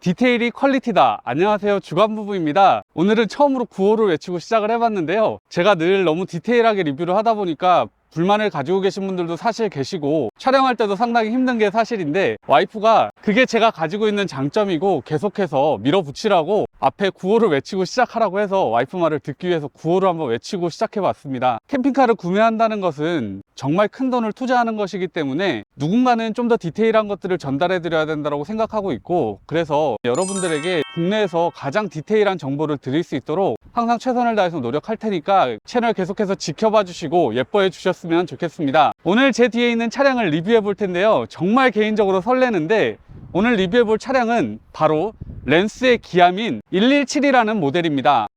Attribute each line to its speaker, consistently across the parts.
Speaker 1: 디테일이 퀄리티다. 안녕하세요, 주간부부입니다. 오늘은 처음으로 구호를 외치고 시작을 해봤는데요, 제가 늘 너무 디테일하게 리뷰를 하다 보니까 불만을 가지고 계신 분들도 사실 계시고 촬영할 때도 상당히 힘든 게 사실인데, 와이프가 그게 제가 가지고 있는 장점이고 계속해서 밀어붙이라고 앞에 구호를 외치고 시작하라고 해서 와이프 말을 듣기 위해서 구호를 한번 외치고 시작해봤습니다. 캠핑카를 구매한다는 것은 정말 큰 돈을 투자하는 것이기 때문에 누군가는 좀 더 디테일한 것들을 전달해 드려야 된다고 생각하고 있고, 그래서 여러분들에게 국내에서 가장 디테일한 정보를 드릴 수 있도록 항상 최선을 다해서 노력할 테니까 채널 계속해서 지켜봐 주시고 예뻐해 주셨으면 좋겠습니다. 오늘 제 뒤에 있는 차량을 리뷰해 볼 텐데요, 정말 개인적으로 설레는데, 오늘 리뷰해 볼 차량은 바로 렌스의 기암인 117이라는 모델입니다.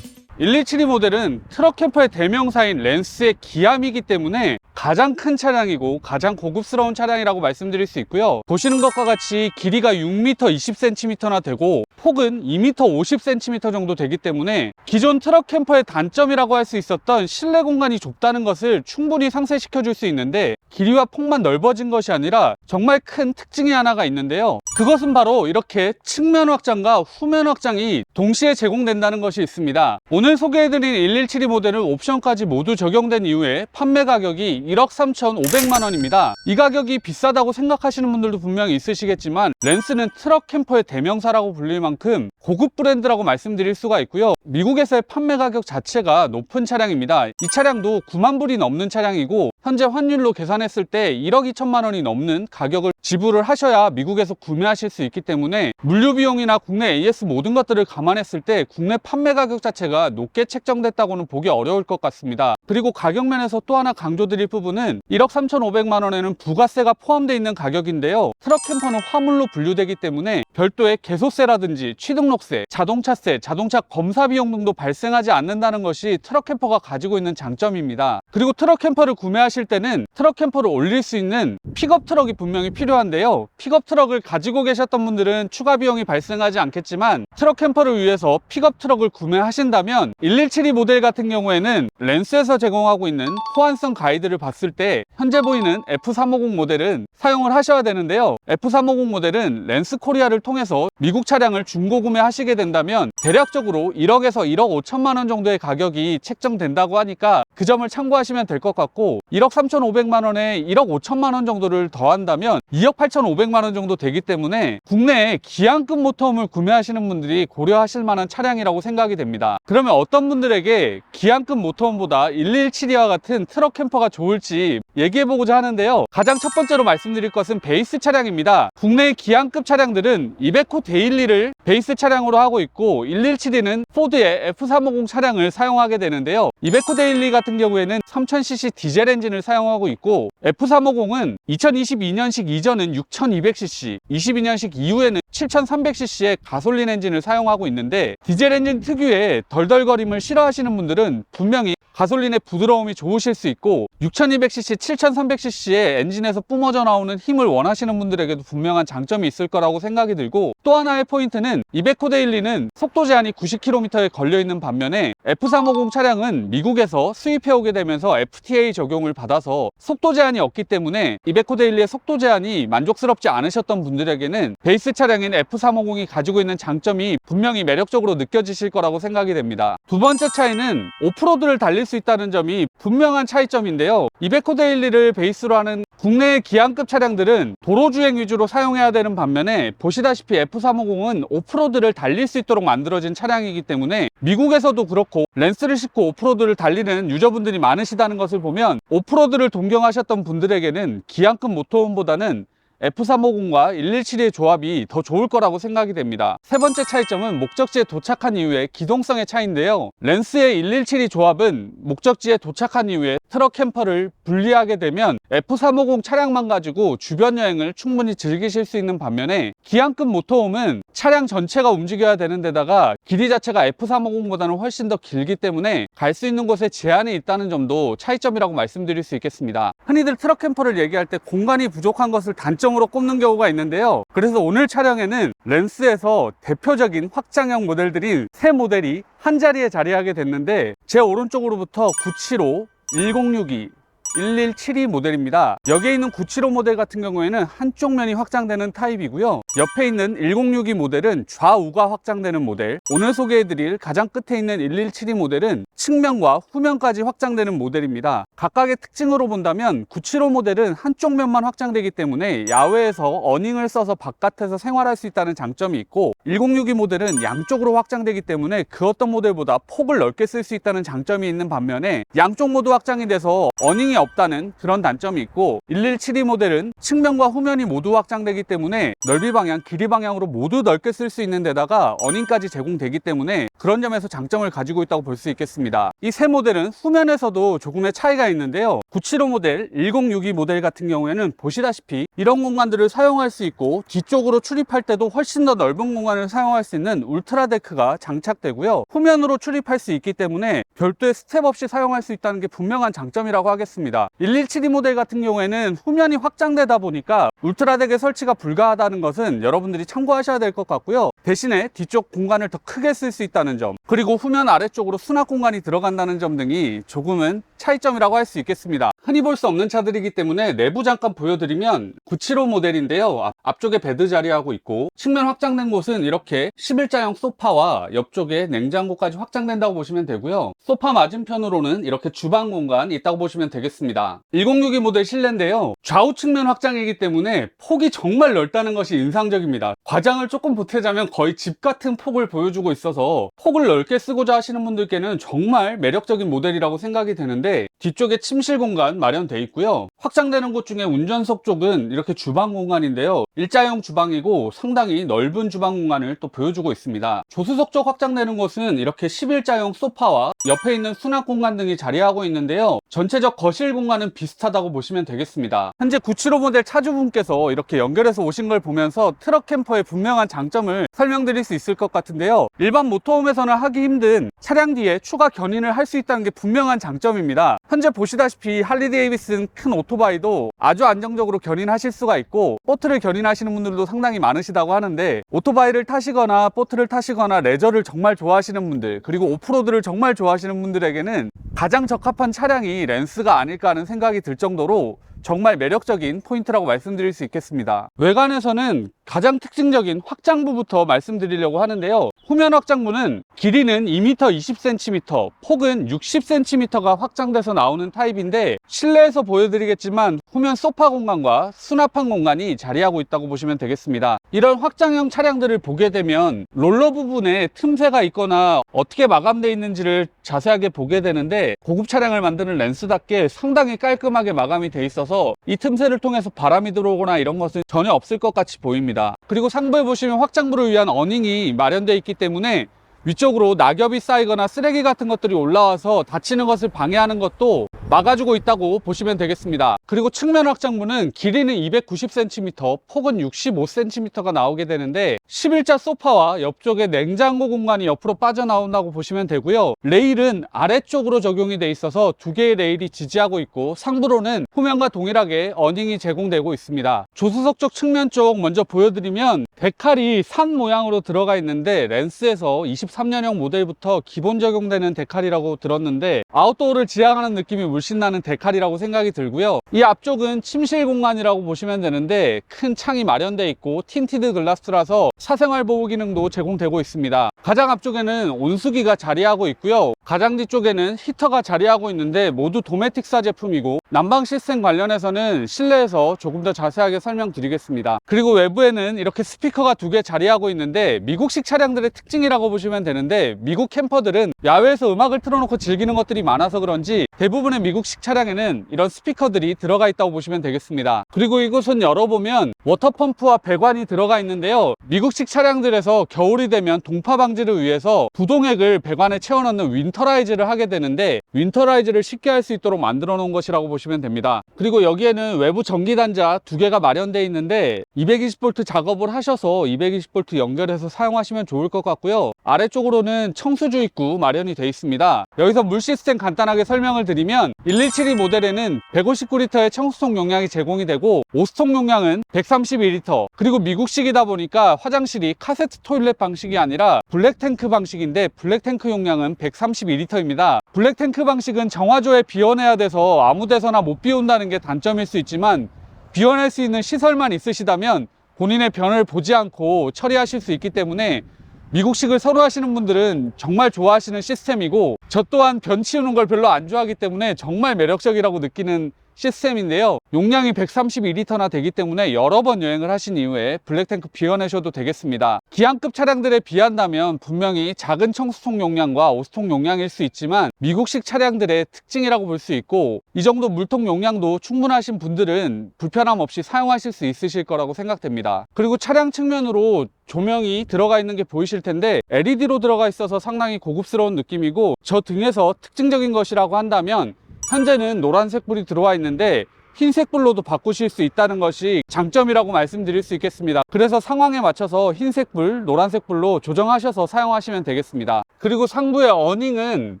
Speaker 1: 117 모델은 트럭 캠퍼의 대명사인 렌스의 기암이기 때문에 가장 큰 차량이고 가장 고급스러운 차량이라고 말씀드릴 수 있고요. 보시는 것과 같이 길이가 6m 20cm나 되고 폭은 2m 50cm 정도 되기 때문에 기존 트럭 캠퍼의 단점이라고 할 수 있었던 실내 공간이 좁다는 것을 충분히 상쇄시켜 줄 수 있는데, 길이와 폭만 넓어진 것이 아니라 정말 큰 특징이 하나가 있는데요, 그것은 바로 이렇게 측면 확장과 후면 확장이 동시에 제공된다는 것이 있습니다. 오늘 소개해드린 117 모델은 옵션까지 모두 적용된 이후에 판매 가격이 1억 3,500만 원입니다. 이 가격이 비싸다고 생각하시는 분들도 분명히 있으시겠지만, 렌스는 트럭 캠퍼의 대명사라고 불릴 만큼 고급 브랜드라고 말씀드릴 수가 있고요. 미국에서의 판매 가격 자체가 높은 차량입니다. 이 차량도 9만 불이 넘는 차량이고, 현재 환율로 계산했을 때 1억 2천만 원이 넘는 가격을 지불을 하셔야 미국에서 구매하실 수 있기 때문에 물류 비용이나 국내 AS 모든 것들을 감안했을 때 국내 판매 가격 자체가 높게 책정됐다고는 보기 어려울 것 같습니다. 그리고 가격 면에서 또 하나 강조드릴 부분은 1억 3,500만 원에는 부가세가 포함되어 있는 가격인데요, 트럭 캠퍼는 화물로 분류되기 때문에 별도의 개소세라든지 취등록세, 자동차세, 자동차 검사 비용 등도 발생하지 않는다는 것이 트럭 캠퍼가 가지고 있는 장점입니다. 그리고 트럭 캠퍼를 구매하실 때는 트럭 캠퍼를 올릴 수 있는 픽업 트럭이 분명히 필요한데요, 픽업 트럭을 가지고 계셨던 분들은 추가 비용이 발생하지 않겠지만, 트럭 캠퍼를 위해서 픽업 트럭을 구매하신다면 117 모델 같은 경우에는 렌스에서 제공하고 있는 호환성 가이드를 봤을 때 현재 보이는 F350 모델은 사용을 하셔야 되는데요, F350 모델은 렌스 코리아를 통해서 미국 차량을 중고 구매하시게 된다면 대략적으로 1억에서 1억 5천만 원 정도의 가격이 책정된다고 하니까 그 점을 참고하시면 될 것 같고, 1억 3,500만 원에 1억 5천만 원 정도를 더한다면 2억 8,500만 원 정도 되기 때문에 국내에 기암급 모터홈을 구매하시는 분들이 고려하실 만한 차량이라고 생각이 됩니다. 그러면 어떤 분들에게 기암급 모터홈보다 117이와 같은 트럭 캠퍼가 좋을지 얘기해보고자 하는데요, 가장 첫 번째로 말씀드릴 것은 베이스 차량입니다. 국내의 기암급 차량들은 이베코 데일리를 베이스 차량으로 하고 있고, 117은 포드의 F350 차량을 사용하게 되는데요, 이베코 데일리 같은 경우에는 3000cc 디젤 엔진을 사용하고 있고, F350은 2022년식 이전은 6200cc, 22년식 이후에는 7300cc의 가솔린 엔진을 사용하고 있는데, 디젤 엔진 특유의 덜덜거림을 싫어하시는 분들은 분명히 가솔린의 부드러움이 좋으실 수 있고, 6200cc, 7300cc의 엔진에서 뿜어져 나오는 힘을 원하시는 분들에게도 분명한 장점이 있을 거라고 생각이 들고, 또 하나의 포인트는 이베코 데일리는 속도 제한이 90km에 걸려있는 반면에 F350 차량은 미국에서 수입해오게 되면서 FTA 적용을 받아서 속도 제한이 없기 때문에 이베코 데일리의 속도 제한이 만족스럽지 않으셨던 분들에게는 베이스 차량인 F350이 가지고 있는 장점이 분명히 매력적으로 느껴지실 거라고 생각이 됩니다. 두 번째 차이는 오프로드를 달릴 수 있다는 점이 분명한 차이점인데요, 이베코 데일리를 베이스로 하는 국내의 기암급 차량들은 도로주행 위주로 사용해야 되는 반면에, 보시다시피 F350은 오프로드를 달릴 수 있도록 만들어진 차량이기 때문에 미국에서도 그렇고 렌스를 싣고 오프로드를 달리는 유저분들이 많으시다는 것을 보면 오프로드를 동경하셨던 분들에게는 기암급 모터홈보다는 F350과 117의 조합이 더 좋을 거라고 생각이 됩니다. 세 번째 차이점은 목적지에 도착한 이후에 기동성의 차이인데요, 렌스의 117이 조합은 목적지에 도착한 이후에 트럭 캠퍼를 분리하게 되면 F350 차량만 가지고 주변 여행을 충분히 즐기실 수 있는 반면에, 기암급 모터홈은 차량 전체가 움직여야 되는 데다가 길이 자체가 F350보다는 훨씬 더 길기 때문에 갈 수 있는 곳에 제한이 있다는 점도 차이점이라고 말씀드릴 수 있겠습니다. 흔히들 트럭 캠퍼를 얘기할 때 공간이 부족한 것을 단점으로 장점으로 꼽는 경우가 있는데요. 그래서 오늘 차량에는 렌스에서 대표적인 확장형 모델들인 세 모델이 한 자리에 자리하게 됐는데, 제 오른쪽으로부터 975, 1062, 1172 모델입니다. 여기에 있는 975 모델 같은 경우에는 한쪽 면이 확장되는 타입이고요. 옆에 있는 1062 모델은 좌우가 확장되는 모델, 오늘 소개해드릴 가장 끝에 있는 1172 모델은 측면과 후면까지 확장되는 모델입니다. 각각의 특징으로 본다면 975 모델은 한쪽 면만 확장되기 때문에 야외에서 어닝을 써서 바깥에서 생활할 수 있다는 장점이 있고, 1062 모델은 양쪽으로 확장되기 때문에 그 어떤 모델보다 폭을 넓게 쓸 수 있다는 장점이 있는 반면에 양쪽 모두 확장이 돼서 어닝이 없다는 그런 단점이 있고, 1172 모델은 측면과 후면이 모두 확장되기 때문에 넓이 방향, 길이 방향으로 모두 넓게 쓸 수 있는 데다가 어닝까지 제공되기 때문에 그런 점에서 장점을 가지고 있다고 볼 수 있겠습니다. 이 세 모델은 후면에서도 조금의 차이가 있는데요. 975 모델, 1062 모델 같은 경우에는 보시다시피 이런 공간들을 사용할 수 있고, 뒤쪽으로 출입할 때도 훨씬 더 넓은 공간을 사용할 수 있는 울트라 데크가 장착되고요. 후면으로 출입할 수 있기 때문에 별도의 스텝 없이 사용할 수 있다는 게 분명한 장점이라고 하겠습니다. 1172 모델 같은 경우에는 후면이 확장되다 보니까 울트라 덱의 설치가 불가하다는 것은 여러분들이 참고하셔야 될 것 같고요. 대신에 뒤쪽 공간을 더 크게 쓸 수 있다는 점, 그리고 후면 아래쪽으로 수납 공간이 들어간다는 점 등이 조금은 차이점이라고 할 수 있겠습니다. 흔히 볼 수 없는 차들이기 때문에 내부 잠깐 보여드리면 975 모델인데요. 앞쪽에 베드 자리하고 있고, 측면 확장된 곳은 이렇게 11자형 소파와 옆쪽에 냉장고까지 확장된다고 보시면 되고요. 소파 맞은편으로는 이렇게 주방 공간이 있다고 보시면 되겠습니다. 1062 모델 실내인데요. 좌우 측면 확장이기 때문에 폭이 정말 넓다는 것이 인상적입니다. 과장을 조금 보태자면 거의 집 같은 폭을 보여주고 있어서 폭을 넓게 쓰고자 하시는 분들께는 정말 매력적인 모델이라고 생각이 되는데, 뒤쪽에 침실 공간 마련되어 있고요. 확장되는 곳 중에 운전석 쪽은 이렇게 주방 공간인데요. 일자형 주방이고 상당히 넓은 주방 공간을 또 보여주고 있습니다. 조수석 쪽 확장되는 곳은 이렇게 11자형 소파와 옆에 있는 수납 공간 등이 자리하고 있는데요. 전체적 거실 공간은 비슷하다고 보시면 되겠습니다. 현재 975 모델 차주분께서 이렇게 연결해서 오신 걸 보면서 트럭 캠퍼의 분명한 장점을 설명드릴 수 있을 것 같은데요. 일반 모터홈에서는 하기 힘든 차량 뒤에 추가 견인을 할 수 있다는 게 분명한 장점입니다. 현재 보시다시피 할리 데이비슨 큰 오토바이도 아주 안정적으로 견인하실 수가 있고, 보트를 견인하시는 분들도 상당히 많으시다고 하는데, 오토바이를 타시거나 보트를 타시거나 레저를 정말 좋아하시는 분들, 그리고 오프로드를 정말 좋아하시는 분들에게는 가장 적합한 차량이 렌스가 아닐까 하는 생각이 들 정도로 정말 매력적인 포인트라고 말씀드릴 수 있겠습니다. 외관에서는 가장 특징적인 확장부부터 말씀드리려고 하는데요. 후면 확장부는 길이는 2m 20cm, 폭은 60cm가 확장돼서 나오는 타입인데, 실내에서 보여드리겠지만 후면 소파 공간과 수납한 공간이 자리하고 있다고 보시면 되겠습니다. 이런 확장형 차량들을 보게 되면 롤러 부분에 틈새가 있거나 어떻게 마감되어 있는지를 자세하게 보게 되는데, 고급 차량을 만드는 렌스답게 상당히 깔끔하게 마감이 돼 있어서 이 틈새를 통해서 바람이 들어오거나 이런 것은 전혀 없을 것 같이 보입니다. 그리고 상부에 보시면 확장부를 위한 어닝이 마련되어 있기 때문에 위쪽으로 낙엽이 쌓이거나 쓰레기 같은 것들이 올라와서 다치는 것을 방해하는 것도 막아주고 있다고 보시면 되겠습니다. 그리고 측면 확장부는 길이는 290cm, 폭은 65cm가 나오게 되는데, 11자 소파와 옆쪽에 냉장고 공간이 옆으로 빠져나온다고 보시면 되고요. 레일은 아래쪽으로 적용이 돼 있어서 두 개의 레일이 지지하고 있고, 상부로는 후면과 동일하게 어닝이 제공되고 있습니다. 조수석 쪽 측면 쪽 먼저 보여드리면 데칼이 산 모양으로 들어가 있는데, 렌스에서 23년형 모델부터 기본 적용되는 데칼이라고 들었는데, 아웃도어를 지향하는 느낌이 물씬 나는 데칼이라고 생각이 들고요. 이 앞쪽은 침실 공간이라고 보시면 되는데, 큰 창이 마련되어 있고 틴티드 글라스라서 사생활 보호 기능도 제공되고 있습니다. 가장 앞쪽에는 온수기가 자리하고 있고요. 가장 뒤쪽에는 히터가 자리하고 있는데 모두 도메틱사 제품이고, 난방 시스템 관련해서는 실내에서 조금 더 자세하게 설명드리겠습니다. 그리고 외부에는 이렇게 스피커가 두 개 자리하고 있는데, 미국식 차량들의 특징이라고 보시면 되는데, 미국 캠퍼들은 야외에서 음악을 틀어놓고 즐기는 것들이 많아서 그런지 대부분의 미국식 차량에는 이런 스피커들이 들어가 있다고 보시면 되겠습니다. 그리고 이곳은 열어보면 워터펌프와 배관이 들어가 있는데요. 미국식 차량들에서 겨울이 되면 동파 방지를 위해서 부동액을 배관에 채워넣는 윈터라이즈를 하게 되는데, 윈터라이즈를 쉽게 할 수 있도록 만들어 놓은 것이라고 보시면 됩니다. 그리고 여기에는 외부 전기단자 두 개가 마련되어 있는데, 220V 작업을 하셔서 220V 연결해서 사용하시면 좋을 것 같고요. 아래쪽으로는 청수주 입구 마련이 되어 있습니다. 여기서 물 시스템 간단하게 설명을 드리면, 1172 모델에는 159L의 청수통 용량이 제공이 되고, 5스통 용량은 132L, 그리고 미국식이다 보니까 화장실이 카세트 토일렛 방식이 아니라 블랙탱크 방식인데 블랙탱크 용량은 132L입니다. 블랙탱크 방식은 정화조에 비워내야 돼서 아무 데서나 못 비운다는 게 단점일 수 있지만, 비워낼 수 있는 시설만 있으시다면 본인의 변을 보지 않고 처리하실 수 있기 때문에 미국식을 선호하시는 분들은 정말 좋아하시는 시스템이고, 저 또한 변 치우는 걸 별로 안 좋아하기 때문에 정말 매력적이라고 느끼는 시스템인데요. 용량이 132L나 되기 때문에 여러 번 여행을 하신 이후에 블랙탱크 비워내셔도 되겠습니다. 기안급 차량들에 비한다면 분명히 작은 청수통 용량과 오수통 용량일 수 있지만 미국식 차량들의 특징이라고 볼 수 있고, 이 정도 물통 용량도 충분하신 분들은 불편함 없이 사용하실 수 있으실 거라고 생각됩니다. 그리고 차량 측면으로 조명이 들어가 있는 게 보이실 텐데 LED로 들어가 있어서 상당히 고급스러운 느낌이고, 저 등에서 특징적인 것이라고 한다면 현재는 노란색 불이 들어와 있는데 흰색 불로도 바꾸실 수 있다는 것이 장점이라고 말씀드릴 수 있겠습니다. 그래서 상황에 맞춰서 흰색 불, 노란색 불로 조정하셔서 사용하시면 되겠습니다. 그리고 상부의 어닝은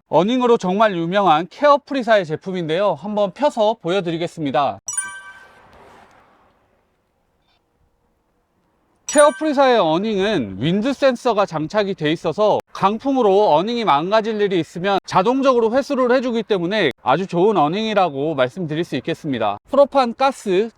Speaker 1: 어닝으로 정말 유명한 케어프리사의 제품인데요. 한번 펴서 보여드리겠습니다. 케어프리사의 어닝은 윈드 센서가 장착이 돼 있어서 강풍으로 어닝이 망가질 일이 있으면 자동적으로 회수를 해주기 때문에 아주 좋은 어닝이라고 말씀드릴 수 있겠습니다. 프로판 가스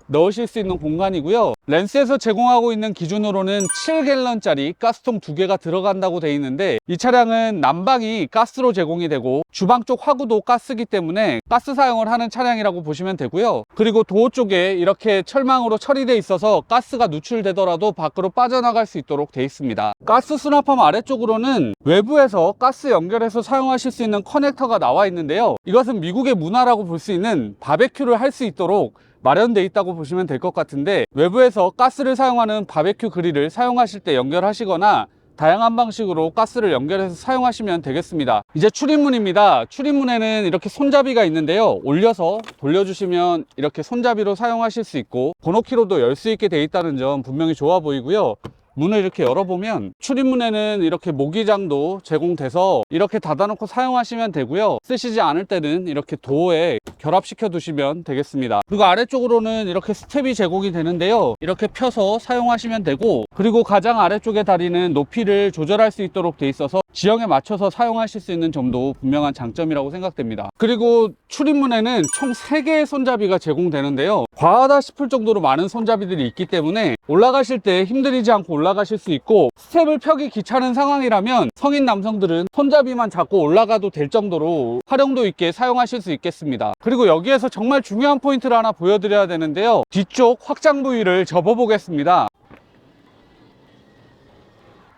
Speaker 1: 넣으실 수 있는 공간이고요. 렌스에서 제공하고 있는 기준으로는 7갤런짜리 가스통 2개가 들어간다고 되어 있는데, 이 차량은 난방이 가스로 제공이 되고 주방 쪽 화구도 가스기 때문에 가스 사용을 하는 차량이라고 보시면 되고요. 그리고 도어 쪽에 이렇게 철망으로 처리되어 있어서 가스가 누출되더라도 밖으로 빠져나갈 수 있도록 되어 있습니다. 가스 수납함 아래쪽으로는 외부에서 가스 연결해서 사용하실 수 있는 커넥터가 나와 있는데요. 이것은 미국의 문화라고 볼 수 있는 바베큐를 할 수 있도록 마련되어 있다고 보시면 될 것 같은데, 외부에서 가스를 사용하는 바베큐 그릴을 사용하실 때 연결하시거나 다양한 방식으로 가스를 연결해서 사용하시면 되겠습니다. 이제 출입문입니다. 출입문에는 이렇게 손잡이가 있는데요. 올려서 돌려주시면 이렇게 손잡이로 사용하실 수 있고 번호키로도 열 수 있게 되어 있다는 점 분명히 좋아 보이고요. 문을 이렇게 열어보면 출입문에는 이렇게 모기장도 제공돼서 이렇게 닫아놓고 사용하시면 되고요. 쓰시지 않을 때는 이렇게 도어에 결합시켜 두시면 되겠습니다. 그리고 아래쪽으로는 이렇게 스텝이 제공이 되는데요. 이렇게 펴서 사용하시면 되고, 그리고 가장 아래쪽의 다리는 높이를 조절할 수 있도록 돼 있어서 지형에 맞춰서 사용하실 수 있는 점도 분명한 장점이라고 생각됩니다. 그리고 출입문에는 총 3개의 손잡이가 제공되는데요. 과하다 싶을 정도로 많은 손잡이들이 있기 때문에 올라가실 때 힘들이지 않고 올라가실 수 있고, 스텝을 펴기 귀찮은 상황이라면 성인 남성들은 손잡이만 잡고 올라가도 될 정도로 활용도 있게 사용하실 수 있겠습니다. 그리고 여기에서 정말 중요한 포인트를 하나 보여드려야 되는데요. 뒤쪽 확장 부위를 접어 보겠습니다.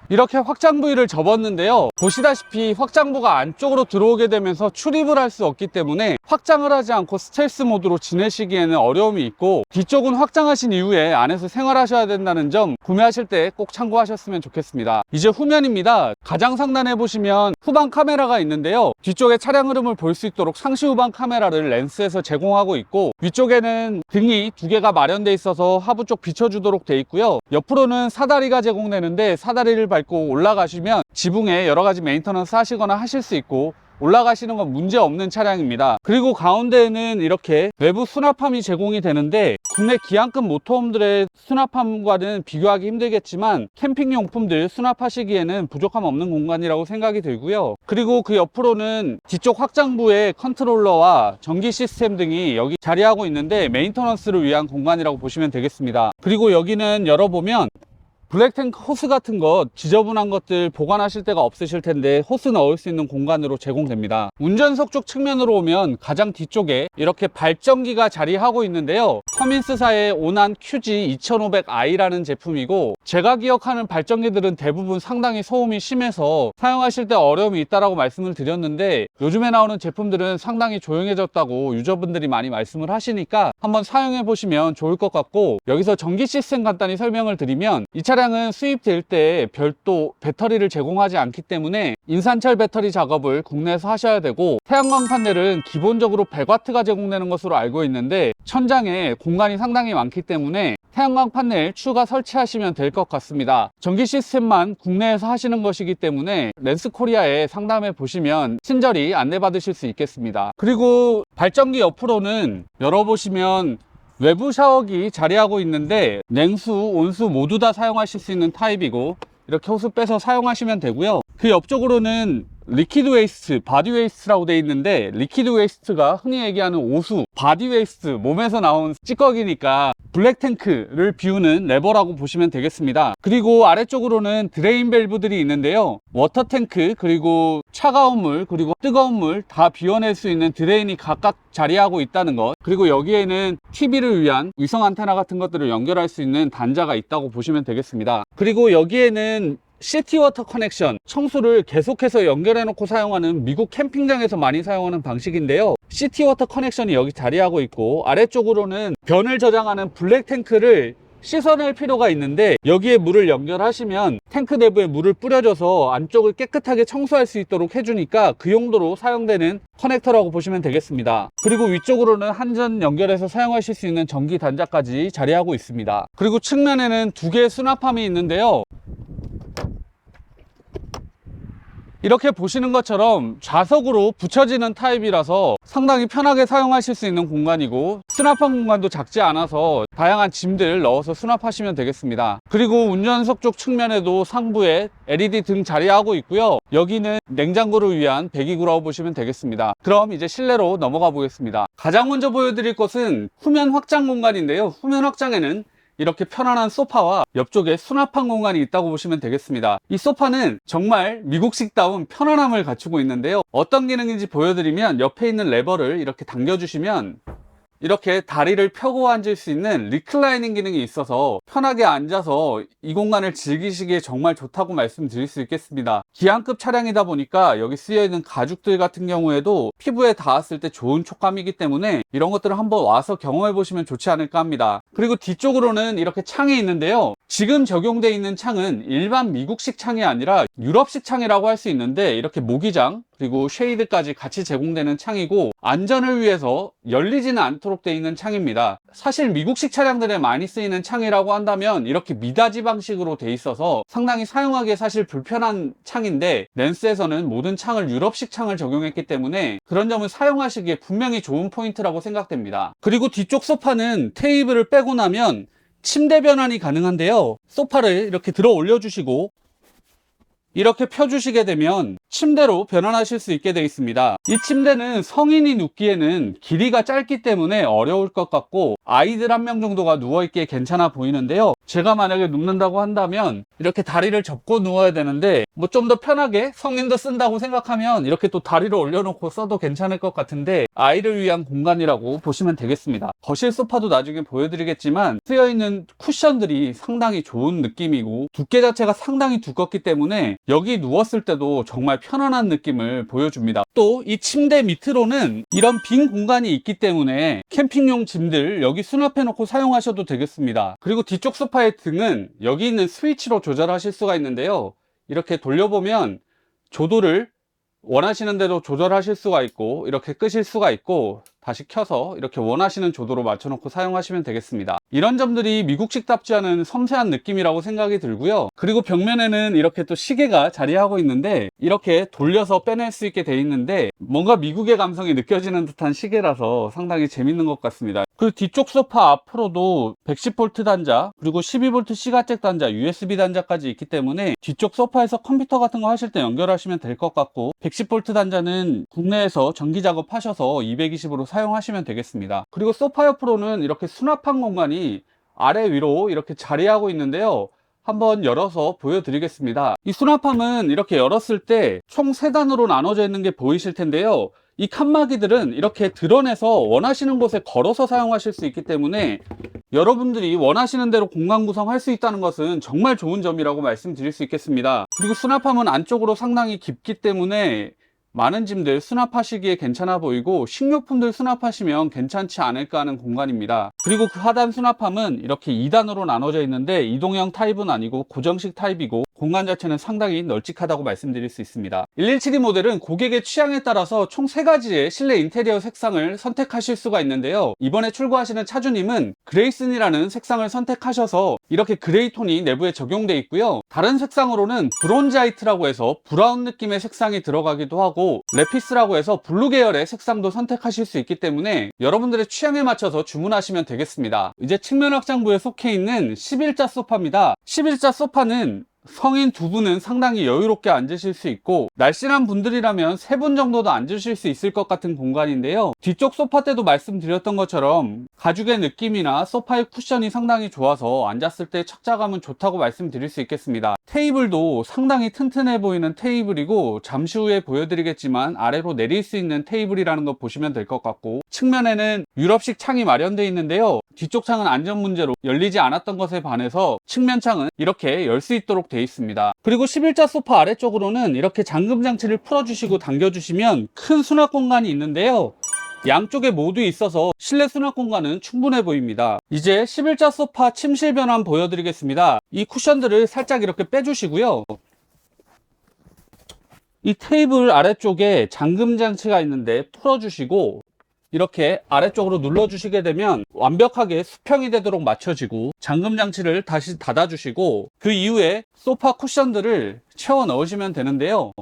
Speaker 1: 이렇게 확장 부위를 접었는데요. 보시다시피 확장부가 안쪽으로 들어오게 되면서 출입을 할 수 없기 때문에 확장을 하지 않고 스텔스 모드로 지내시기에는 어려움이 있고, 뒤쪽은 확장하신 이후에 안에서 생활하셔야 된다는 점 구매하실 때 꼭 참고하셨으면 좋겠습니다. 이제 후면입니다. 가장 상단에 보시면 후방 카메라가 있는데요. 뒤쪽에 차량 흐름을 볼 수 있도록 상시 후방 카메라를 렌스에서 제공하고 있고, 위쪽에는 등이 2개가 마련되어 있어서 하부 쪽 비춰주도록 되어 있고요. 옆으로는 사다리가 제공되는데 사다리를 밟고 올라가시면 지붕에 여러 가지 메인터넌스 하시거나 하실 수 있고 올라가시는 건 문제 없는 차량입니다. 그리고 가운데에는 이렇게 외부 수납함이 제공이 되는데, 국내 기안급 모터홈들의 수납함과는 비교하기 힘들겠지만 캠핑용품들 수납하시기에는 부족함 없는 공간이라고 생각이 들고요. 그리고 그 옆으로는 뒤쪽 확장부에 컨트롤러와 전기 시스템 등이 여기 자리하고 있는데 메인터넌스를 위한 공간이라고 보시면 되겠습니다. 그리고 여기는 열어보면 블랙탱크 호스 같은 것, 지저분한 것들 보관하실 데가 없으실 텐데 호스 넣을 수 있는 공간으로 제공됩니다. 운전석 쪽 측면으로 오면 가장 뒤쪽에 이렇게 발전기가 자리하고 있는데요. 커민스사의 오난 QG 2500i라는 제품이고, 제가 기억하는 발전기들은 대부분 상당히 소음이 심해서 사용하실 때 어려움이 있다라고 말씀을 드렸는데, 요즘에 나오는 제품들은 상당히 조용해졌다고 유저분들이 많이 말씀을 하시니까 한번 사용해 보시면 좋을 것 같고, 여기서 전기 시스템 간단히 설명을 드리면, 이 차량은 수입될 때 별도 배터리를 제공하지 않기 때문에 인산철 배터리 작업을 국내에서 하셔야 되고, 태양광 판넬은 기본적으로 100W가 제공되는 것으로 알고 있는데 천장에 공간이 상당히 많기 때문에 태양광 판넬 추가 설치하시면 될 것 같습니다. 전기 시스템만 국내에서 하시는 것이기 때문에 렌스코리아에 상담해 보시면 친절히 안내받으실 수 있겠습니다. 그리고 발전기 옆으로는 열어보시면 외부 샤워기 자리하고 있는데 냉수, 온수 모두 다 사용하실 수 있는 타입이고 이렇게 호스 빼서 사용하시면 되고요. 그 옆쪽으로는 리퀴드 웨이스트, 바디 웨이스트라고 되어 있는데 리퀴드 웨이스트가 흔히 얘기하는 오수, 바디 웨이스트, 몸에서 나온 찌꺼기니까 블랙 탱크를 비우는 레버라고 보시면 되겠습니다. 그리고 아래쪽으로는 드레인 밸브들이 있는데요. 워터 탱크, 그리고 차가운 물, 그리고 뜨거운 물 다 비워낼 수 있는 드레인이 각각 자리하고 있다는 것, 그리고 여기에는 TV를 위한 위성 안테나 같은 것들을 연결할 수 있는 단자가 있다고 보시면 되겠습니다. 그리고 여기에는 시티워터 커넥션, 청수를 계속해서 연결해 놓고 사용하는 미국 캠핑장에서 많이 사용하는 방식인데요. 시티워터 커넥션이 여기 자리하고 있고 아래쪽으로는 변을 저장하는 블랙 탱크를 씻어낼 필요가 있는데 여기에 물을 연결하시면 탱크 내부에 물을 뿌려줘서 안쪽을 깨끗하게 청소할 수 있도록 해주니까 그 용도로 사용되는 커넥터라고 보시면 되겠습니다. 그리고 위쪽으로는 한전 연결해서 사용하실 수 있는 전기 단자까지 자리하고 있습니다. 그리고 측면에는 두 개의 수납함이 있는데요. 이렇게 보시는 것처럼 좌석으로 붙여지는 타입이라서 상당히 편하게 사용하실 수 있는 공간이고 수납한 공간도 작지 않아서 다양한 짐들 넣어서 수납하시면 되겠습니다. 그리고 운전석 쪽 측면에도 상부에 LED 등 자리하고 있고요. 여기는 냉장고를 위한 배기구라고 보시면 되겠습니다. 그럼 이제 실내로 넘어가 보겠습니다. 가장 먼저 보여드릴 것은 후면 확장 공간인데요. 후면 확장에는 이렇게 편안한 소파와 옆쪽에 수납한 공간이 있다고 보시면 되겠습니다. 이 소파는 정말 미국식다운 편안함을 갖추고 있는데요. 어떤 기능인지 보여드리면 옆에 있는 레버를 이렇게 당겨주시면 이렇게 다리를 펴고 앉을 수 있는 리클라이닝 기능이 있어서 편하게 앉아서 이 공간을 즐기시기에 정말 좋다고 말씀드릴 수 있겠습니다. 기안급 차량이다 보니까 여기 쓰여있는 가죽들 같은 경우에도 피부에 닿았을 때 좋은 촉감이기 때문에 이런 것들을 한번 와서 경험해 보시면 좋지 않을까 합니다. 그리고 뒤쪽으로는 이렇게 창이 있는데요. 지금 적용되어 있는 창은 일반 미국식 창이 아니라 유럽식 창이라고 할 수 있는데 이렇게 모기장 그리고 쉐이드까지 같이 제공되는 창이고 안전을 위해서 열리지는 않도록 되어 있는 창입니다. 사실 미국식 차량들에 많이 쓰이는 창이라고 한다면 이렇게 미닫이 방식으로 되어 있어서 상당히 사용하기에 사실 불편한 창인데 렌스에서는 모든 창을 유럽식 창을 적용했기 때문에 그런 점을 사용하시기에 분명히 좋은 포인트라고 생각됩니다. 그리고 뒤쪽 소파는 테이블을 빼고 나면 침대 변환이 가능한데요. 소파를 이렇게 들어 올려 주시고 이렇게 펴주시게 되면 침대로 변환하실 수 있게 되어 있습니다. 이 침대는 성인이 눕기에는 길이가 짧기 때문에 어려울 것 같고 아이들 한 명 정도가 누워있기에 괜찮아 보이는데요. 제가 만약에 눕는다고 한다면 이렇게 다리를 접고 누워야 되는데 뭐 좀 더 편하게 성인도 쓴다고 생각하면 이렇게 또 다리를 올려놓고 써도 괜찮을 것 같은데 아이를 위한 공간이라고 보시면 되겠습니다. 거실 소파도 나중에 보여드리겠지만 쓰여있는 쿠션들이 상당히 좋은 느낌이고 두께 자체가 상당히 두껍기 때문에 여기 누웠을 때도 정말 편안한 느낌을 보여줍니다. 또 이 침대 밑으로는 이런 빈 공간이 있기 때문에 캠핑용 짐들 여기 수납해 놓고 사용하셔도 되겠습니다. 그리고 뒤쪽 소파의 등은 여기 있는 스위치로 조절하실 수가 있는데요. 이렇게 돌려보면 조도를 원하시는 대로 조절하실 수가 있고 이렇게 끄실 수가 있고 다시 켜서 이렇게 원하시는 조도로 맞춰놓고 사용하시면 되겠습니다. 이런 점들이 미국식답지 않은 섬세한 느낌이라고 생각이 들고요. 그리고 벽면에는 이렇게 또 시계가 자리하고 있는데 이렇게 돌려서 빼낼 수 있게 돼 있는데 뭔가 미국의 감성이 느껴지는 듯한 시계라서 상당히 재밌는 것 같습니다. 그리고 뒤쪽 소파 앞으로도 110V 단자 그리고 12V C가잭 단자 USB 단자까지 있기 때문에 뒤쪽 소파에서 컴퓨터 같은 거 하실 때 연결하시면 될 것 같고 110V 단자는 국내에서 전기 작업하셔서 220으로 사용하시면 되겠습니다. 그리고 소파 옆으로는 이렇게 수납한 공간이 아래 위로 이렇게 자리하고 있는데요. 한번 열어서 보여드리겠습니다. 이 수납함은 이렇게 열었을 때 총 3단으로 나눠져 있는 게 보이실 텐데요. 이 칸막이들은 이렇게 드러내서 원하시는 곳에 걸어서 사용하실 수 있기 때문에 여러분들이 원하시는 대로 공간 구성할 수 있다는 것은 정말 좋은 점이라고 말씀드릴 수 있겠습니다. 그리고 수납함은 안쪽으로 상당히 깊기 때문에 많은 짐들 수납하시기에 괜찮아 보이고 식료품들 수납하시면 괜찮지 않을까 하는 공간입니다. 그리고 그 하단 수납함은 이렇게 2단으로 나눠져 있는데 이동형 타입은 아니고 고정식 타입이고 공간 자체는 상당히 널찍하다고 말씀드릴 수 있습니다. 117이 모델은 고객의 취향에 따라서 총 3가지의 실내 인테리어 색상을 선택하실 수가 있는데요. 이번에 출고하시는 차주님은 그레이슨이라는 색상을 선택하셔서 이렇게 그레이 톤이 내부에 적용되어 있고요. 다른 색상으로는 브론즈화이트라고 해서 브라운 느낌의 색상이 들어가기도 하고, 레피스라고 해서 블루 계열의 색상도 선택하실 수 있기 때문에 여러분들의 취향에 맞춰서 주문하시면 되겠습니다. 이제 측면 확장부에 속해 있는 11자 소파입니다. 11자 소파는 성인 2분은 상당히 여유롭게 앉으실 수 있고, 날씬한 분들이라면 3분 정도도 앉으실 수 있을 것 같은 공간인데요. 뒤쪽 소파 때도 말씀드렸던 것처럼 가죽의 느낌이나 소파의 쿠션이 상당히 좋아서 앉았을 때 착자감은 좋다고 말씀드릴 수 있겠습니다. 테이블도 상당히 튼튼해 보이는 테이블이고, 잠시 후에 보여드리겠지만 아래로 내릴 수 있는 테이블이라는 거 보시면 될 것 같고, 측면에는 유럽식 창이 마련되어 있는데요. 뒤쪽 창은 안전 문제로 열리지 않았던 것에 반해서 측면 창은 이렇게 열 수 있도록 되어 있습니다. 그리고 11자 소파 아래쪽으로는 이렇게 잠금 장치를 풀어주시고 당겨주시면 큰 수납 공간이 있는데요. 양쪽에 모두 있어서 실내 수납 공간은 충분해 보입니다. 이제 11자 소파 침실 변환 보여드리겠습니다. 이 쿠션들을 살짝 이렇게 빼주시고요. 이 테이블 아래쪽에 잠금 장치가 있는데 풀어주시고, 이렇게 아래쪽으로 눌러주시게 되면 완벽하게 수평이 되도록 맞춰지고, 잠금 장치를 다시 닫아주시고, 그 이후에 소파 쿠션들을 채워 넣으시면 되는데요.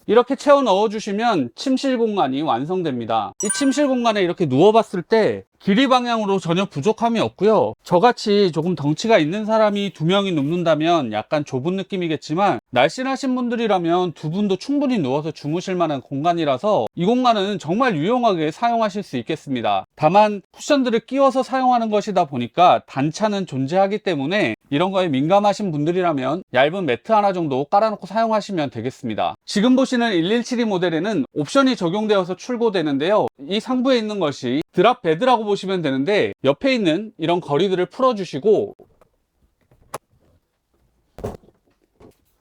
Speaker 1: 이렇게 채워 넣어주시면 침실 공간이 완성됩니다. 이 침실 공간에 이렇게 누워봤을 때 길이 방향으로 전혀 부족함이 없고요. 저같이 조금 덩치가 있는 사람이 2명이 눕는다면 약간 좁은 느낌이겠지만, 날씬하신 분들이라면 2분도 충분히 누워서 주무실 만한 공간이라서 이 공간은 정말 유용하게 사용하실 수 있겠습니다. 다만 쿠션들을 끼워서 사용하는 것이다 보니까 단차는 존재하기 때문에 이런 거에 민감하신 분들이라면 얇은 매트 하나 정도 깔아놓고 사용하시면 되겠습니다. 지금 보시는 1172 모델에는 옵션이 적용되어서 출고되는데요. 이 상부에 있는 것이 드랍 베드라고 보시면 되는데, 옆에 있는 이런 거리들을 풀어주시고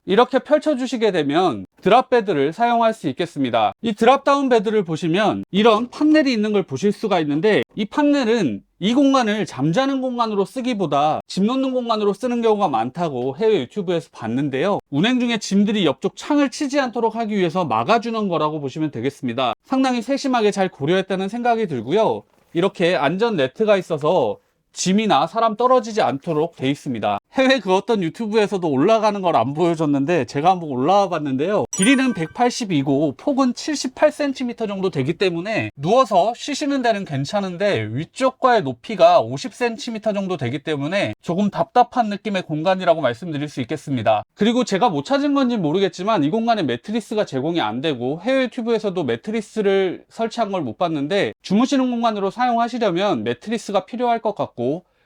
Speaker 1: 이렇게 펼쳐주시게 되면 드랍 베드를 사용할 수 있겠습니다. 이 드랍 다운 베드를 보시면 이런 판넬이 있는 걸 보실 수가 있는데, 이 판넬은 이 공간을 잠자는 공간으로 쓰기보다 짐 놓는 공간으로 쓰는 경우가 많다고 해외 유튜브에서 봤는데요. 운행 중에 짐들이 옆쪽 창을 치지 않도록 하기 위해서 막아주는 거라고 보시면 되겠습니다. 상당히 세심하게 잘 고려했다는 생각이 들고요. 이렇게 안전 네트가 있어서 짐이나 사람 떨어지지 않도록 돼 있습니다. 해외 그 어떤 유튜브에서도 올라가는 걸 안 보여줬는데 제가 한번 올라와 봤는데요. 길이는 182고 폭은 78cm 정도 되기 때문에 누워서 쉬시는 데는 괜찮은데, 위쪽과의 높이가 50cm 정도 되기 때문에 조금 답답한 느낌의 공간이라고 말씀드릴 수 있겠습니다. 그리고 제가 못 찾은 건지 모르겠지만 이 공간에 매트리스가 제공이 안 되고, 해외 유튜브에서도 매트리스를 설치한 걸 못 봤는데, 주무시는 공간으로 사용하시려면 매트리스가 필요할 것 같고,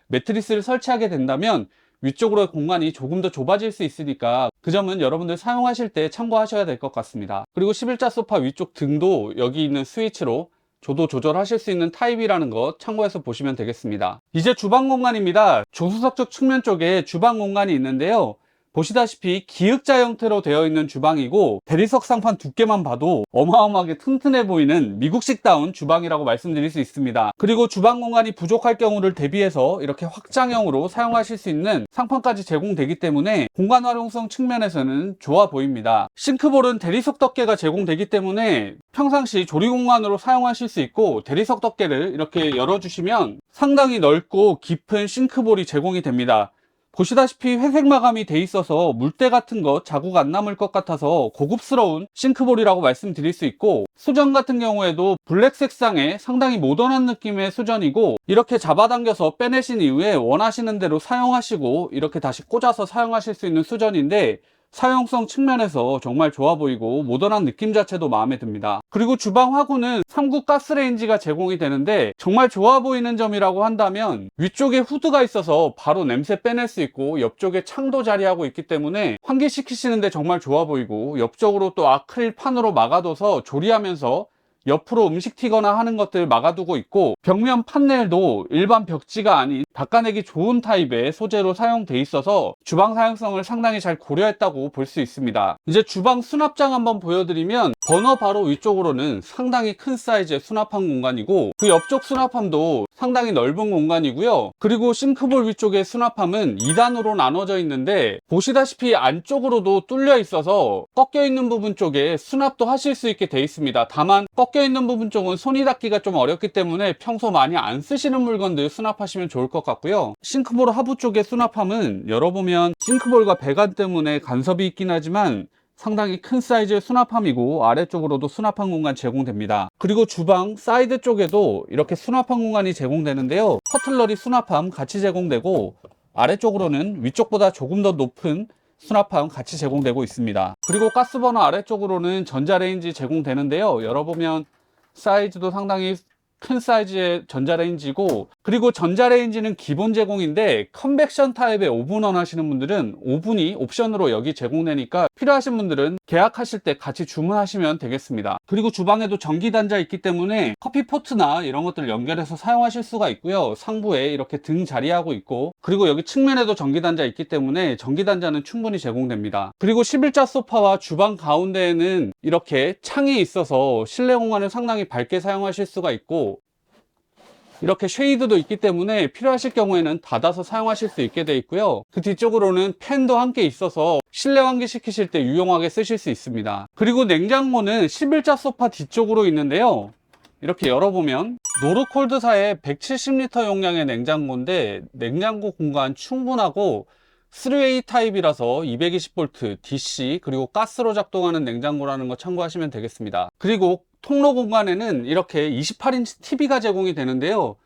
Speaker 1: 매트리스를 설치하게 된다면 위쪽으로의 공간이 조금 더 좁아질 수 있으니까 그 점은 여러분들 사용하실 때 참고하셔야 될 것 같습니다. 그리고 11자 소파 위쪽 등도 여기 있는 스위치로 조도 조절하실 수 있는 타입이라는 것 참고해서 보시면 되겠습니다. 이제 주방 공간입니다. 조수석 측면 쪽에 주방 공간이 있는데요. 보시다시피 기역자 형태로 되어 있는 주방이고, 대리석 상판 두께만 봐도 어마어마하게 튼튼해 보이는 미국식다운 주방이라고 말씀드릴 수 있습니다. 그리고 주방 공간이 부족할 경우를 대비해서 이렇게 확장형으로 사용하실 수 있는 상판까지 제공되기 때문에 공간 활용성 측면에서는 좋아 보입니다. 싱크볼은 대리석 덮개가 제공되기 때문에 평상시 조리 공간으로 사용하실 수 있고, 대리석 덮개를 이렇게 열어주시면 상당히 넓고 깊은 싱크볼이 제공이 됩니다. 보시다시피 회색 마감이 돼 있어서 물때 같은 거 자국 안 남을 것 같아서 고급스러운 싱크볼이라고 말씀드릴 수 있고, 수전 같은 경우에도 블랙 색상의 상당히 모던한 느낌의 수전이고, 이렇게 잡아당겨서 빼내신 이후에 원하시는 대로 사용하시고 이렇게 다시 꽂아서 사용하실 수 있는 수전인데, 사용성 측면에서 정말 좋아 보이고 모던한 느낌 자체도 마음에 듭니다. 그리고 주방 화구는 3구 가스레인지가 제공이 되는데, 정말 좋아 보이는 점이라고 한다면 위쪽에 후드가 있어서 바로 냄새 빼낼 수 있고, 옆쪽에 창도 자리하고 있기 때문에 환기시키시는데 정말 좋아 보이고, 옆쪽으로 또 아크릴 판으로 막아둬서 조리하면서 옆으로 음식 튀거나 하는 것들 막아두고 있고, 벽면 판넬도 일반 벽지가 아닌 닦아내기 좋은 타입의 소재로 사용돼 있어서 주방 사용성을 상당히 잘 고려했다고 볼 수 있습니다. 이제 주방 수납장 한번 보여드리면 버너 바로 위쪽으로는 상당히 큰 사이즈의 수납함 공간이고 그 옆쪽 수납함도 상당히 넓은 공간이고요. 그리고 싱크볼 위쪽의 수납함은 2단으로 나눠져 있는데 보시다시피 안쪽으로도 뚫려 있어서 꺾여 있는 부분 쪽에 수납도 하실 수 있게 돼 있습니다. 다만 꺾여 있는 부분 쪽은 손이 닿기가 좀 어렵기 때문에 평소 많이 안 쓰시는 물건들 수납하시면 좋을 것 같고요. 싱크볼 하부 쪽의 수납함은 열어보면 싱크볼과 배관 때문에 간섭이 있긴 하지만 상당히 큰 사이즈의 수납함이고 아래쪽으로도 수납함 공간 제공됩니다. 그리고 주방 사이드 쪽에도 이렇게 수납함 공간이 제공되는데요. 커틀러리 수납함 같이 제공되고 아래쪽으로는 위쪽보다 조금 더 높은 수납함 같이 제공되고 있습니다. 그리고 가스버너 아래쪽으로는 전자레인지 제공되는데요. 열어보면 사이즈도 상당히 큰 사이즈의 전자레인지고, 그리고 전자레인지는 기본 제공인데 컨벡션 타입의 오븐 원하시는 분들은 오븐이 옵션으로 여기 제공되니까 필요하신 분들은 계약하실 때 같이 주문하시면 되겠습니다. 그리고 주방에도 전기 단자 있기 때문에 커피 포트나 이런 것들을 연결해서 사용하실 수가 있고요. 상부에 이렇게 등 자리하고 있고, 그리고 여기 측면에도 전기 단자 있기 때문에 전기 단자는 충분히 제공됩니다. 그리고 11자 소파와 주방 가운데에는 이렇게 창이 있어서 실내 공간을 상당히 밝게 사용하실 수가 있고, 이렇게 쉐이드도 있기 때문에 필요하실 경우에는 닫아서 사용하실 수 있게 되어 있고요. 그 뒤쪽으로는 팬도 함께 있어서 실내 환기 시키실 때 유용하게 쓰실 수 있습니다. 그리고 냉장고는 11자 소파 뒤쪽으로 있는데요. 이렇게 열어보면 노르콜드사의 170리터 용량의 냉장고인데 냉장고 공간 충분하고 3웨이 타입이라서 220V DC 그리고 가스로 작동하는 냉장고라는 거 참고하시면 되겠습니다. 그리고 통로 공간에는 이렇게 28인치 TV가 제공이 되는데요.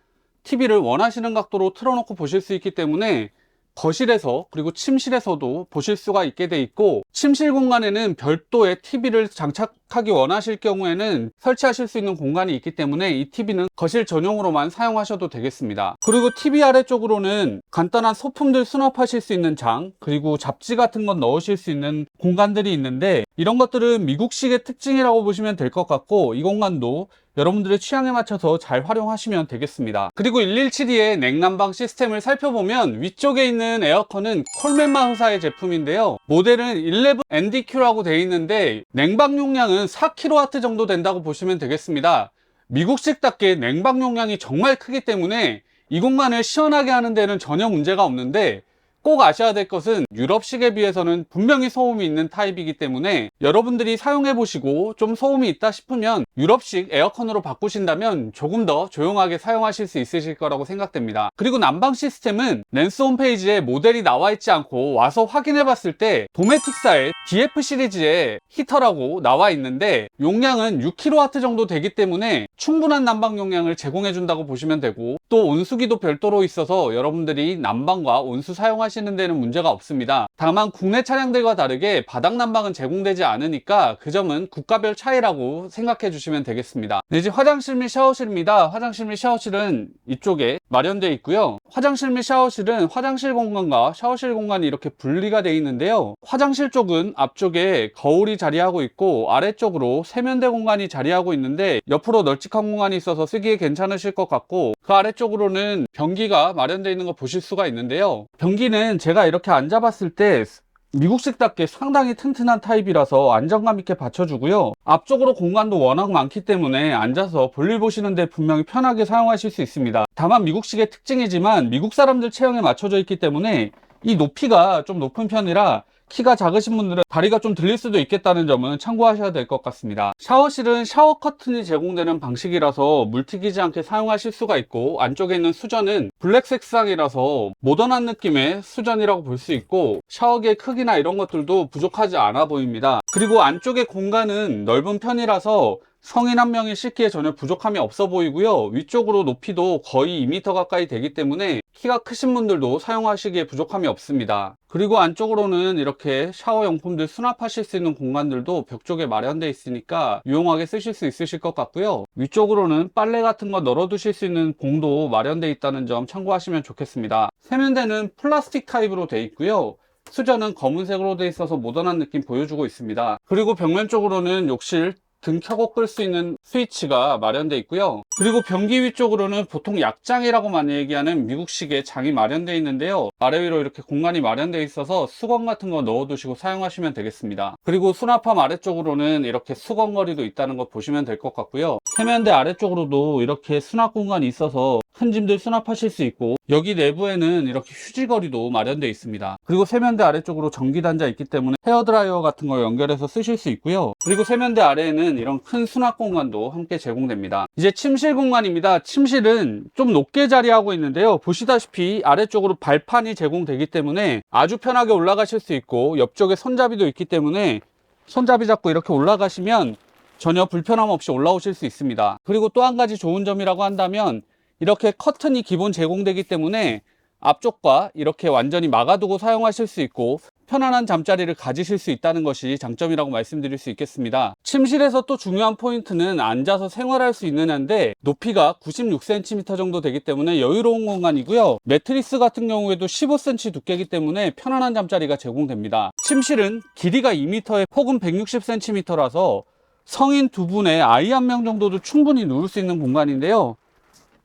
Speaker 1: TV를 원하시는 각도로 틀어놓고 보실 수 있기 때문에 거실에서 그리고 침실에서도 보실 수가 있게 돼 있고, 침실 공간에는 별도의 TV를 장착하기 원하실 경우에는 설치하실 수 있는 공간이 있기 때문에 이 TV는 거실 전용으로만 사용하셔도 되겠습니다. 그리고 TV 아래쪽으로는 간단한 소품들 수납하실 수 있는 장, 그리고 잡지 같은 건 넣으실 수 있는 공간들이 있는데 이런 것들은 미국식의 특징이라고 보시면 될 것 같고, 이 공간도 여러분들의 취향에 맞춰서 잘 활용하시면 되겠습니다. 그리고 1172의 냉난방 시스템을 살펴보면 위쪽에 있는 에어컨은 콜맨마 회사의 제품인데요. 모델은 11NDQ라고 되어 있는데 냉방 용량은 4kW 정도 된다고 보시면 되겠습니다. 미국식답게 냉방 용량이 정말 크기 때문에 이 공간을 시원하게 하는 데는 전혀 문제가 없는데, 꼭 아셔야 될 것은 유럽식에 비해서는 분명히 소음이 있는 타입이기 때문에 여러분들이 사용해 보시고 좀 소음이 있다 싶으면 유럽식 에어컨으로 바꾸신다면 조금 더 조용하게 사용하실 수 있으실 거라고 생각됩니다. 그리고 난방 시스템은 랜스 홈페이지에 모델이 나와 있지 않고 와서 확인해 봤을 때 도메틱사의 DF 시리즈의 히터라고 나와 있는데 용량은 6kW 정도 되기 때문에 충분한 난방 용량을 제공해 준다고 보시면 되고, 또 온수기도 별도로 있어서 여러분들이 난방과 온수 사용하시는 데는 문제가 없습니다. 다만 국내 차량들과 다르게 바닥 난방은 제공되지 않으니까 그 점은 국가별 차이라고 생각해 주시면 되겠습니다. 이제 화장실 및 샤워실입니다. 화장실 및 샤워실은 이쪽에 마련되어 있고요. 화장실 및 샤워실은 화장실 공간과 샤워실 공간이 이렇게 분리가 되어 있는데요. 화장실 쪽은 앞쪽에 거울이 자리하고 있고 아래쪽으로 세면대 공간이 자리하고 있는데 옆으로 널찍한 공간이 있어서 쓰기에 괜찮으실 것 같고, 그 아래쪽으로는 변기가 마련되어 있는 거 보실 수가 있는데요. 변기는 제가 이렇게 앉아봤을 때 미국식답게 상당히 튼튼한 타입이라서 안정감 있게 받쳐주고요. 앞쪽으로 공간도 워낙 많기 때문에 앉아서 볼일 보시는데 분명히 편하게 사용하실 수 있습니다. 다만 미국식의 특징이지만 미국 사람들 체형에 맞춰져 있기 때문에 이 높이가 좀 높은 편이라 키가 작으신 분들은 다리가 좀 들릴 수도 있겠다는 점은 참고하셔야 될 것 같습니다. 샤워실은 샤워 커튼이 제공되는 방식이라서 물 튀기지 않게 사용하실 수가 있고, 안쪽에 있는 수전은 블랙 색상이라서 모던한 느낌의 수전이라고 볼 수 있고, 샤워기의 크기나 이런 것들도 부족하지 않아 보입니다. 그리고 안쪽의 공간은 넓은 편이라서 성인 한 명이 씻기에 전혀 부족함이 없어 보이고요. 위쪽으로 높이도 거의 2m 가까이 되기 때문에 키가 크신 분들도 사용하시기에 부족함이 없습니다. 그리고 안쪽으로는 이렇게 샤워 용품들 수납하실 수 있는 공간들도 벽 쪽에 마련되어 있으니까 유용하게 쓰실 수 있으실 것 같고요. 위쪽으로는 빨래 같은 거 널어 두실 수 있는 봉도 마련되어 있다는 점 참고하시면 좋겠습니다. 세면대는 플라스틱 타입으로 되어 있고요. 수전은 검은색으로 되어 있어서 모던한 느낌 보여주고 있습니다. 그리고 벽면 쪽으로는 욕실 등 켜고 끌 수 있는 스위치가 마련되어 있고요. 그리고 변기 위쪽으로는 보통 약장이라고 많이 얘기하는 미국식의 장이 마련되어 있는데요. 아래 위로 이렇게 공간이 마련되어 있어서 수건 같은 거 넣어두시고 사용하시면 되겠습니다. 그리고 수납함 아래쪽으로는 이렇게 수건거리도 있다는 거 보시면 될 것 같고요. 세면대 아래쪽으로도 이렇게 수납 공간이 있어서 큰 짐들 수납하실 수 있고, 여기 내부에는 이렇게 휴지거리도 마련되어 있습니다. 그리고 세면대 아래쪽으로 전기단자 있기 때문에 헤어드라이어 같은 거 연결해서 쓰실 수 있고요. 그리고 세면대 아래에는 이런 큰 수납 공간도 함께 제공됩니다. 이제 침실 공간입니다. 침실은 좀 높게 자리하고 있는데요. 보시다시피 아래쪽으로 발판이 제공되기 때문에 아주 편하게 올라가실 수 있고, 옆쪽에 손잡이도 있기 때문에 손잡이 잡고 이렇게 올라가시면 전혀 불편함 없이 올라오실 수 있습니다. 그리고 또 한 가지 좋은 점이라고 한다면, 이렇게 커튼이 기본 제공되기 때문에 앞쪽과 이렇게 완전히 막아두고 사용하실 수 있고, 편안한 잠자리를 가지실 수 있다는 것이 장점이라고 말씀드릴 수 있겠습니다. 침실에서 또 중요한 포인트는 앉아서 생활할 수 있느냐인데, 높이가 96cm 정도 되기 때문에 여유로운 공간이고요. 매트리스 같은 경우에도 15cm 두께이기 때문에 편안한 잠자리가 제공됩니다. 침실은 길이가 2m에 폭은 160cm라서 성인 두 분에 아이 한 명 정도도 충분히 누울 수 있는 공간인데요.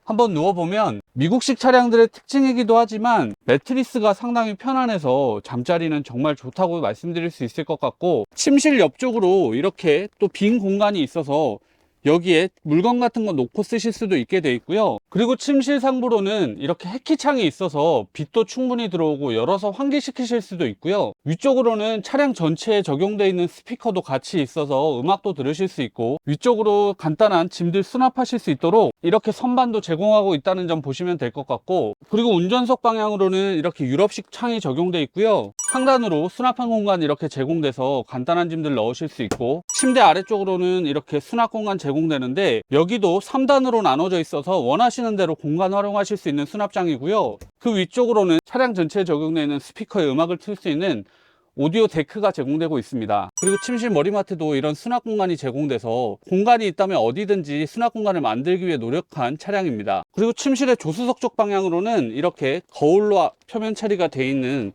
Speaker 1: 한번 누워보면 미국식 차량들의 특징이기도 하지만 매트리스가 상당히 편안해서 잠자리는 정말 좋다고 말씀드릴 수 있을 것 같고, 침실 옆쪽으로 이렇게 또 빈 공간이 있어서 여기에 물건 같은 거 놓고 쓰실 수도 있게 돼 있고요. 그리고 침실 상부로는 이렇게 해키창이 있어서 빛도 충분히 들어오고 열어서 환기시키실 수도 있고요. 위쪽으로는 차량 전체에 적용되어 있는 스피커도 같이 있어서 음악도 들으실 수 있고, 위쪽으로 간단한 짐들 수납하실 수 있도록 이렇게 선반도 제공하고 있다는 점 보시면 될 것 같고, 그리고 운전석 방향으로는 이렇게 유럽식 창이 적용되어 있고요. 상단으로 수납한 공간이 이렇게 제공돼서 간단한 짐들 넣으실 수 있고, 침대 아래쪽으로는 이렇게 수납 공간 제공되는데, 여기도 3단으로 나눠져 있어서 원하시는 대로 공간 활용하실 수 있는 수납장이고요. 그 위쪽으로는 차량 전체에 적용되어 있는 스피커에 음악을 틀 수 있는 오디오 데크가 제공되고 있습니다. 그리고 침실 머리맡에도 이런 수납 공간이 제공돼서 공간이 있다면 어디든지 수납 공간을 만들기 위해 노력한 차량입니다. 그리고 침실의 조수석 쪽 방향으로는 이렇게 거울로 표면 처리가 되어 있는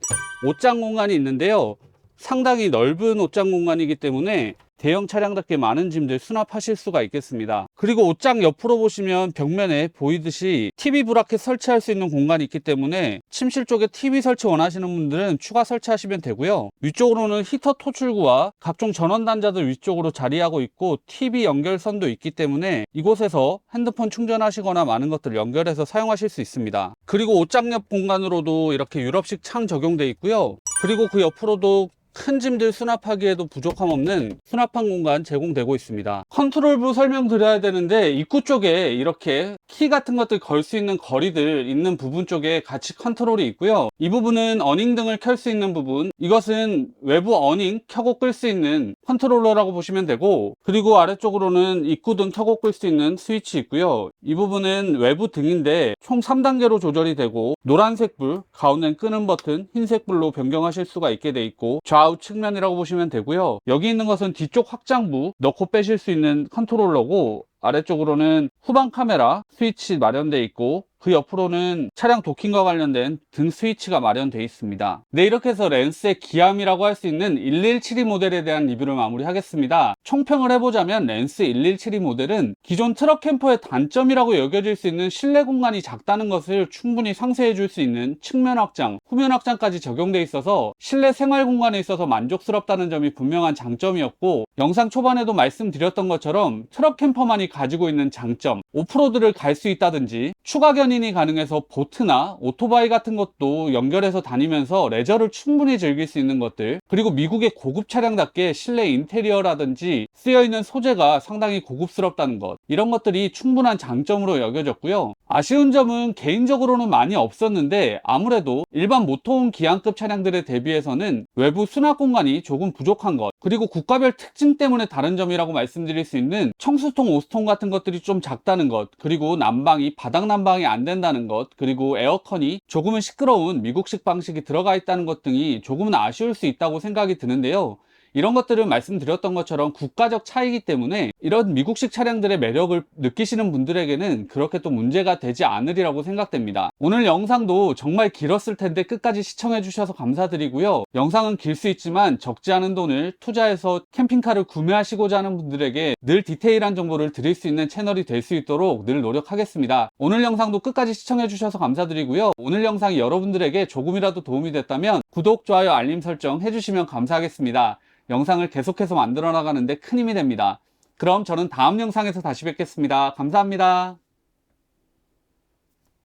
Speaker 1: 옷장 공간이 있는데요. 상당히 넓은 옷장 공간이기 때문에 대형 차량답게 많은 짐들 수납하실 수가 있겠습니다. 그리고 옷장 옆으로 보시면 벽면에 보이듯이 TV 브라켓 설치할 수 있는 공간이 있기 때문에 침실 쪽에 TV 설치 원하시는 분들은 추가 설치하시면 되고요. 위쪽으로는 히터 토출구와 각종 전원 단자들 위쪽으로 자리하고 있고, TV 연결선도 있기 때문에 이곳에서 핸드폰 충전하시거나 많은 것들을 연결해서 사용하실 수 있습니다. 그리고 옷장 옆 공간으로도 이렇게 유럽식 창 적용되어 있고요. 그리고 그 옆으로도 큰 짐들 수납하기에도 부족함 없는 수납한 공간 제공되고 있습니다. 컨트롤부 설명드려야 되는데, 입구 쪽에 이렇게 키 같은 것들 걸 수 있는 거리들 있는 부분 쪽에 같이 컨트롤이 있고요. 이 부분은 어닝 등을 켤 수 있는 부분, 이것은 외부 어닝 켜고 끌 수 있는 컨트롤러라고 보시면 되고, 그리고 아래쪽으로는 입구 등 켜고 끌 수 있는 스위치 있고요. 이 부분은 외부 등인데 총 3단계로 조절이 되고, 노란색 불, 가운데는 끄는 버튼, 흰색 불로 변경하실 수가 있게 돼 있고, 좌우 측면이라고 보시면 되고요. 여기 있는 것은 뒤쪽 확장부 넣고 빼실 수 있는 컨트롤러고, 아래쪽으로는 후방 카메라 스위치 마련되어 있고, 그 옆으로는 차량 도킹과 관련된 등 스위치가 마련되어 있습니다. 네, 이렇게 해서 렌스의 기함이라고 할 수 있는 1172 모델에 대한 리뷰를 마무리하겠습니다. 총평을 해보자면 렌스 1172 모델은 기존 트럭 캠퍼의 단점이라고 여겨질 수 있는 실내 공간이 작다는 것을 충분히 상쇄해 줄 수 있는 측면 확장, 후면 확장까지 적용되어 있어서 실내 생활 공간에 있어서 만족스럽다는 점이 분명한 장점이었고, 영상 초반에도 말씀드렸던 것처럼 트럭 캠퍼만이 가지고 있는 장점, 오프로드를 갈 수 있다든지 추가 견인이 가능해서 보트나 오토바이 같은 것도 연결해서 다니면서 레저를 충분히 즐길 수 있는 것들, 그리고 미국의 고급 차량답게 실내 인테리어라든지 쓰여있는 소재가 상당히 고급스럽다는 것, 이런 것들이 충분한 장점으로 여겨졌고요. 아쉬운 점은 개인적으로는 많이 없었는데, 아무래도 일반 모터홈 기안급 차량들에 대비해서는 외부 수납 공간이 조금 부족한 것, 그리고 국가별 특징 때문에 다른 점이라고 말씀드릴 수 있는 청수통, 오스통 같은 것들이 좀 작다는 것, 그리고 난방이 바닥 난방이 안 된다는 것, 그리고 에어컨이 조금은 시끄러운 미국식 방식이 들어가 있다는 것 등이 조금은 아쉬울 수 있다고 생각이 드는데요. 이런 것들은 말씀드렸던 것처럼 국가적 차이기 때문에 이런 미국식 차량들의 매력을 느끼시는 분들에게는 그렇게 또 문제가 되지 않으리라고 생각됩니다. 오늘 영상도 정말 길었을 텐데 끝까지 시청해 주셔서 감사드리고요. 영상은 길 수 있지만 적지 않은 돈을 투자해서 캠핑카를 구매하시고자 하는 분들에게 늘 디테일한 정보를 드릴 수 있는 채널이 될 수 있도록 늘 노력하겠습니다. 오늘 영상도 끝까지 시청해 주셔서 감사드리고요. 오늘 영상이 여러분들에게 조금이라도 도움이 됐다면 구독, 좋아요, 알림 설정 해주시면 감사하겠습니다. 영상을 계속해서 만들어 나가는데 큰 힘이 됩니다. 그럼 저는 다음 영상에서 다시 뵙겠습니다. 감사합니다.